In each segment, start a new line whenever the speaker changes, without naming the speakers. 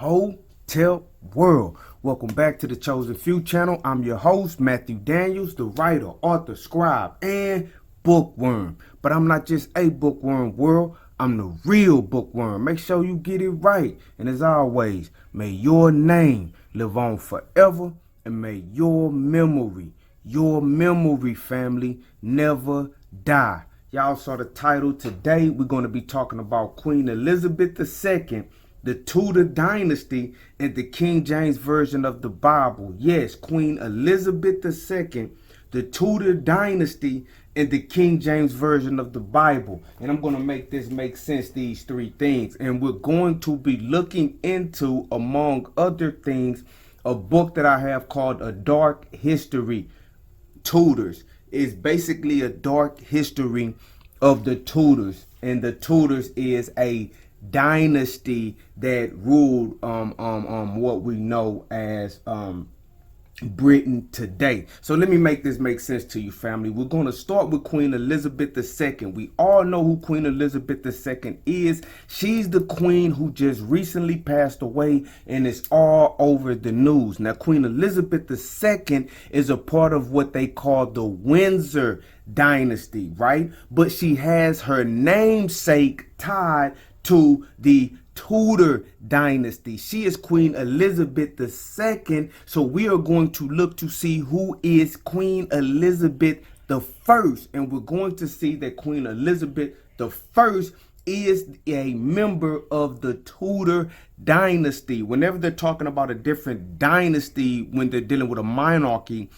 hotel world. Welcome back to the Chosen Few channel. I'm your host, Matthew Daniels, the writer, author, scribe, and bookworm. But I'm not just a bookworm, world. I'm the real bookworm. Make sure you get it right. And as always, may your name live on forever, and may your memory, family, never die. Y'all saw the title. Today we're going to be talking about Queen Elizabeth II, the Tudor Dynasty, and the King James Version of the Bible. Yes, Queen Elizabeth II, the Tudor Dynasty, and the King James Version of the Bible. And I'm going to make this make sense, these three things. And we're going to be looking into, among other things, a book that I have called A Dark History. Tudors is basically a dark history of the Tudors, and the Tudors is a dynasty that ruled what we know as Britain today. So let me make this make sense to you, family. We're going to start with Queen Elizabeth II. We all know who Queen Elizabeth II is. She's the queen who just recently passed away, and it's all over the news. Now, Queen Elizabeth II is a part of what they call the Windsor Dynasty, right? But she has her namesake tied to the Tudor Dynasty. She is Queen Elizabeth II. So we are going to look to see who is Queen Elizabeth I. And we're going to see that Queen Elizabeth I is a member of the Tudor Dynasty. Whenever they're talking about a different dynasty, when they're dealing with a monarchy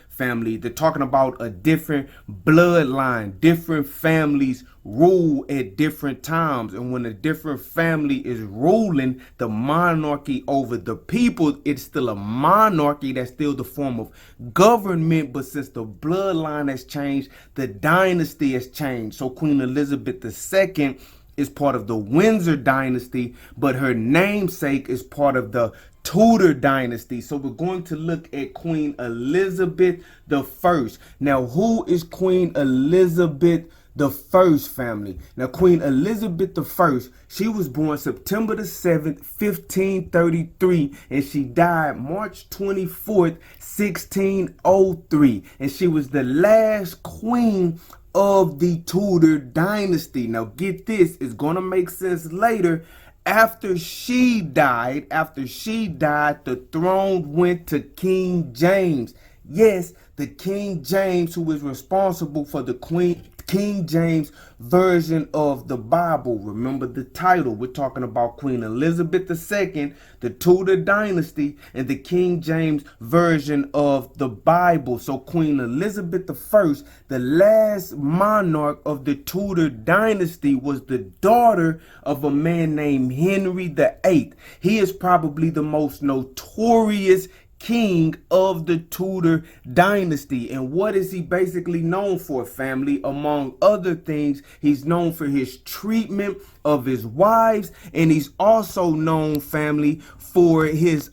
family, they're talking about a different bloodline. Different families rule at different times, and when a different family is ruling the monarchy over the people, it's still a monarchy. That's still the form of government, but since the bloodline has changed, the dynasty has changed. So Queen Elizabeth II is part of the Windsor Dynasty, but her namesake is part of the Tudor Dynasty. So we're going to look at Queen Elizabeth I. Now, who is Queen Elizabeth I, family? Now, Queen Elizabeth I, she was born September the 7th, 1533, and she died March 24th, 1603. And she was the last queen of the Tudor Dynasty. Now, get this, it's going to make sense later. After she died, the throne went to King James. Yes, the King James, who is responsible for the King James Version of the Bible. Remember the title. We're talking about Queen Elizabeth II, the Tudor Dynasty, and the King James Version of the Bible. So Queen Elizabeth I, the last monarch of the Tudor Dynasty, was the daughter of a man named Henry VIII. He is probably the most notorious king of the Tudor Dynasty. And what is he basically known for, family? Among other things, he's known for his treatment of his wives, and he's also known, family, for his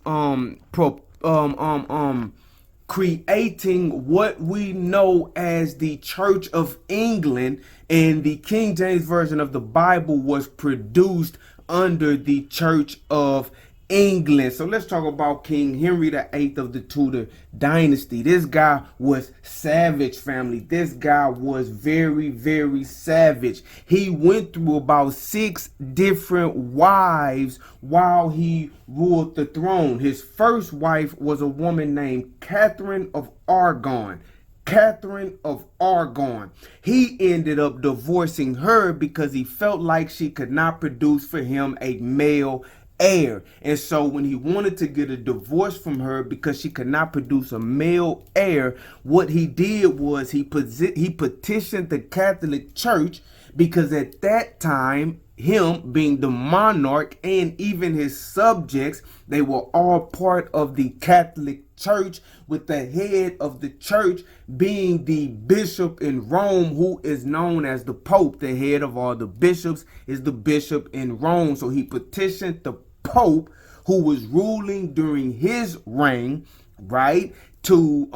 creating what we know as the Church of England, and the King James Version of the Bible was produced under the Church of England. So let's talk about King Henry VIII of the Tudor Dynasty. This guy was savage, family. This guy was very, very savage. He went through about 6 different wives while he ruled the throne. His first wife was a woman named Catherine of Aragon. He ended up divorcing her because he felt like she could not produce for him a male heir. And so when he wanted to get a divorce from her because she could not produce a male heir, what he did was he petitioned the Catholic Church, because at that time, him being the monarch and even his subjects, they were all part of the Catholic Church, with the head of the church being the bishop in Rome, who is known as the Pope. The head of all the bishops is the bishop in Rome. So he petitioned the Pope, who was ruling during his reign, right, to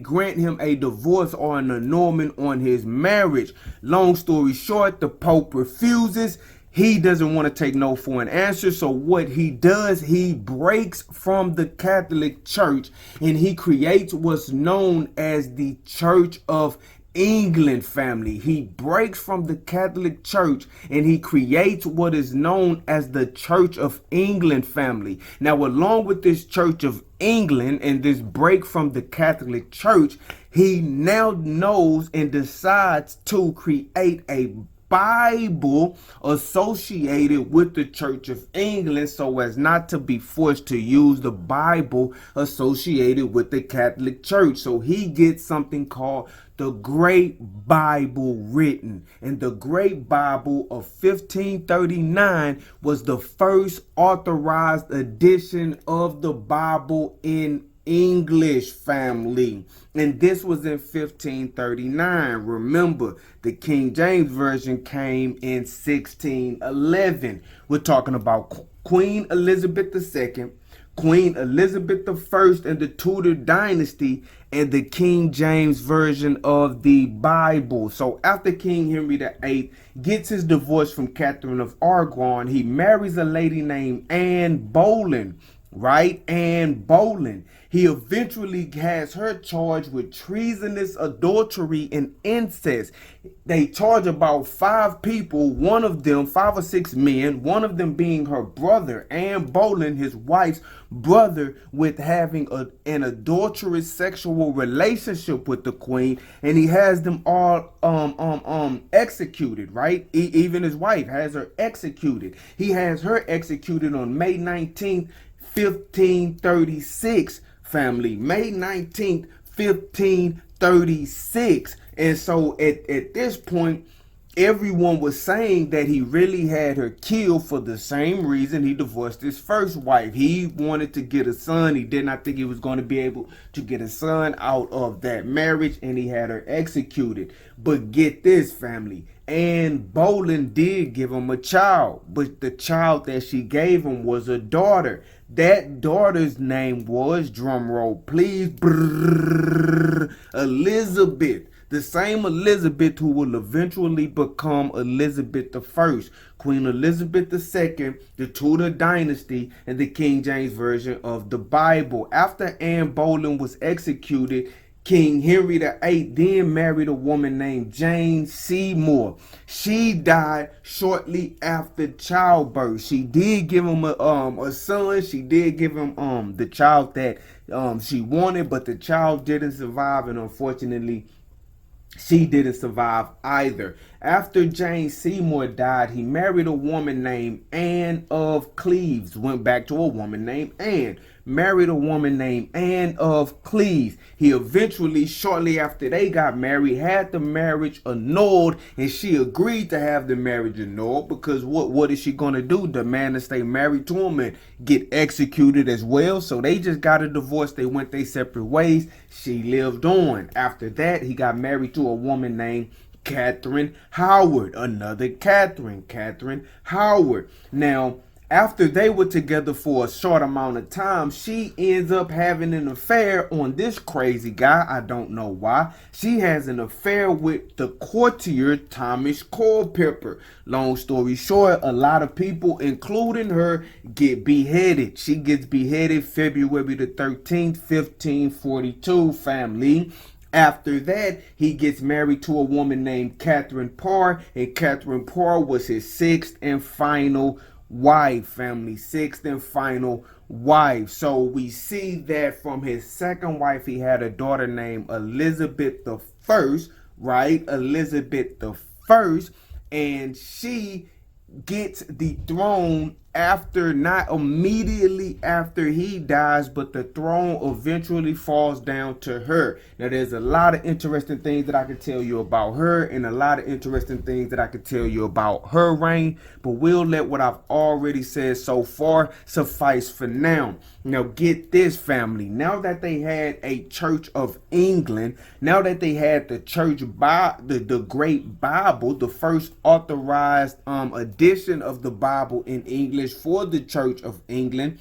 grant him a divorce or an annulment on his marriage. Long story short, the Pope refuses. he doesn't want to take no for an answer. So what he does, he breaks from the Catholic Church and he creates what's known as the Church of England, family. He breaks from the Catholic Church and he creates what is known as the Church of England, family. Now, along with this Church of England and this break from the Catholic Church, he now knows and decides to create a Bible associated with the Church of England so as not to be forced to use the Bible associated with the Catholic Church. So he gets something called the Great Bible written. And the Great Bible of 1539 was the first authorized edition of the Bible in English, family. And this was in 1539. Remember, the King James Version came in 1611. We're talking about Queen Elizabeth II, Queen Elizabeth I and the Tudor Dynasty, and the King James Version of the Bible. So after King Henry VIII gets his divorce from Catherine of Aragon, he marries a lady named Anne Boleyn. Right? Anne Boleyn. He eventually has her charged with treasonous adultery and incest. They charge about 5 people, one of them, 5 or 6 men, one of them being her brother, Anne Boleyn, his wife's brother, with having an adulterous sexual relationship with the queen, and he has them all executed, right? Even his wife has her executed. He has her executed on May 19th, 1536, family. May 19th, 1536. And so at this point, everyone was saying that he really had her killed for the same reason he divorced his first wife. He wanted to get a son. He did not think he was going to be able to get a son out of that marriage, and he had her executed. But get this, family. Anne Boleyn did give him a child, but the child that she gave him was a daughter. That daughter's name was, drumroll please, Elizabeth. The same Elizabeth who will eventually become Elizabeth I, Queen Elizabeth II, the Tudor Dynasty, and the King James Version of the Bible. After Anne Boleyn was executed, King Henry VIII then married a woman named Jane Seymour. She died shortly after childbirth. She did give him a son. She did give him the child that she wanted, but the child didn't survive, and unfortunately, she didn't survive either. After Jane Seymour died, he married a woman named Anne of Cleves. Went back to a woman named Anne. Married a woman named Anne of Cleves. He eventually, shortly after they got married, had the marriage annulled, and she agreed to have the marriage annulled because what is she going to do? Demand to stay married to him and get executed as well? So they just got a divorce. They went their separate ways. She lived on. After that, he got married to a woman named Catherine Howard. Another Catherine Howard. Now, after they were together for a short amount of time, she ends up having an affair on this crazy guy. I don't know why. She has an affair with the courtier Thomas Culpeper. Long story short, a lot of people, including her, get beheaded. She gets beheaded February the 13th, 1542, family. After that, he gets married to a woman named Catherine Parr, and Catherine Parr was his 6th and final wife, family. 6th and final wife. So we see that from his second wife, he had a daughter named Elizabeth I, right? Elizabeth I, and she gets the throne after, not immediately after he dies, but the throne eventually falls down to her. Now, there's a lot of interesting things that I could tell you about her, and a lot of interesting things that I could tell you about her reign, but we'll let what I've already said so far suffice for now. Now, get this, family. Now that they had a Church of England, now that they had the the Great Bible, the first authorized edition of the Bible in English for the Church of England,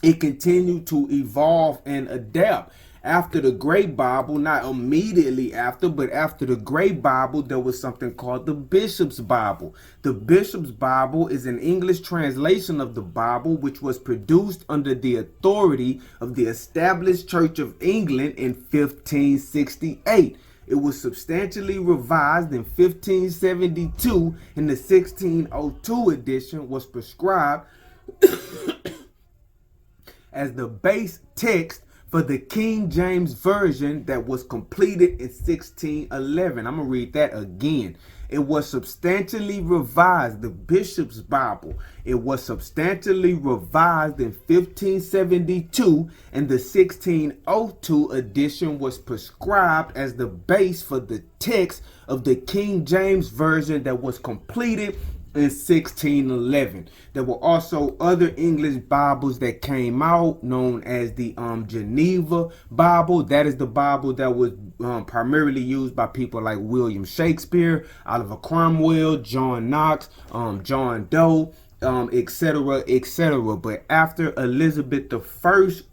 it continued to evolve and adapt. After the Great Bible, not immediately after, but after the Great Bible, there was something called the Bishop's Bible. The Bishop's Bible is an English translation of the Bible, which was produced under the authority of the established Church of England in 1568. It was substantially revised in 1572, and the 1602 edition was prescribed as the base text for the King James Version that was completed in 1611. I'm going to read that again. It was substantially revised, the Bishop's Bible. It was substantially revised in 1572, and the 1602 edition was prescribed as the base for the text of the King James Version that was completed in 1611. There were also other English Bibles that came out, known as the Geneva Bible. That is the Bible that was primarily used by people like William Shakespeare, Oliver Cromwell, John Knox, John Doe, etc., etc. But after Elizabeth I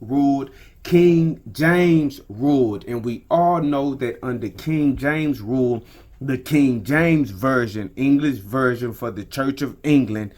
ruled, King James ruled, and we all know that under King James rule, the King James Version, English version for the Church of England,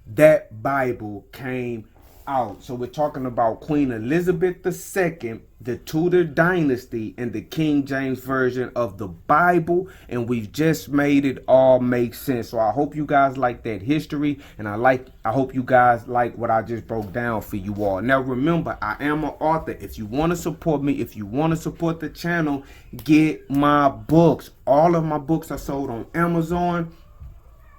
that Bible came out. So we're talking about Queen Elizabeth II, the Tudor Dynasty, and the King James Version of the Bible, and we've just made it all make sense. So I hope you guys like that history, and I hope you guys like what I just broke down for you all. Now remember, I am an author. If you want to support me, if you want to support the channel, get my books. All of my books are sold on Amazon,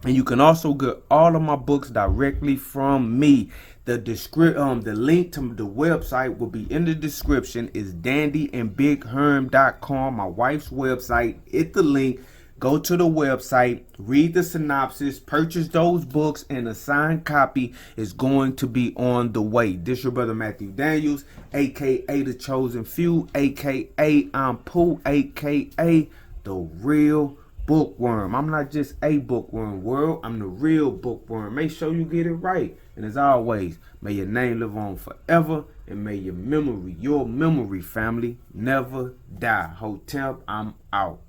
and you can also get all of my books directly from me. The link to the website will be in the description. It's dandyandbigherm.com, my wife's website. Hit the link, go to the website, read the synopsis, purchase those books, and a signed copy is going to be on the way. This your brother Matthew Daniels, aka The Chosen Few, aka I'm Pooh, aka The Real Bookworm. I'm not just a bookworm, world. I'm the real bookworm. Make sure you get it right. And as always, may your name live on forever, and may your memory, family, never die. Hotep, I'm out.